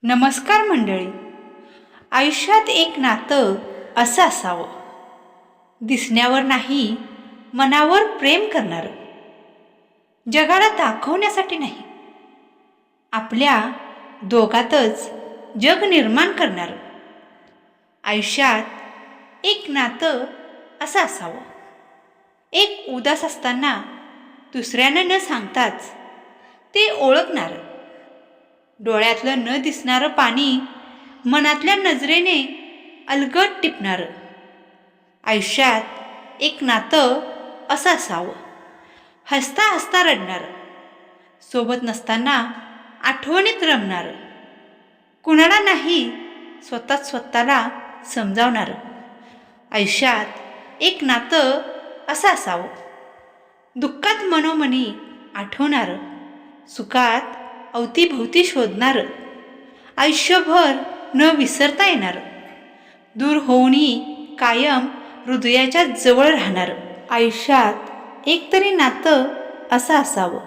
नमस्कार मंडळी. आयुष्यात एक नातं असं असावं, दिसण्यावर नाही मनावर प्रेम करणारं, जगाला दाखवण्यासाठी नाही, आपल्या दोघातच जग निर्माण करणारं. आयुष्यात एक नातं असं असावं, एक उदास असताना दुसऱ्यानं न सांगताच ते ओळखणारं, डोळ्यातलं न दिसणारं पाणी मनातल्या नजरेने अलगद टिपणारं. आयुष्यात एक नातं असं असावं, हसता हसता रडणारं, सोबत नसताना आठवणीत रमणारं, कुणाला नाही स्वतःला समजावणारं. आयुष्यात एक नातं असं असावं, दुःखात मनोमनी आठवणारं, सुखात अवतीभोवती शोधणारं, आयुष्यभर न विसरता येणारं, दूर होऊनही कायम हृदयाच्या जवळ राहणारं. आयुष्यात एक तरी नातं असं असावं,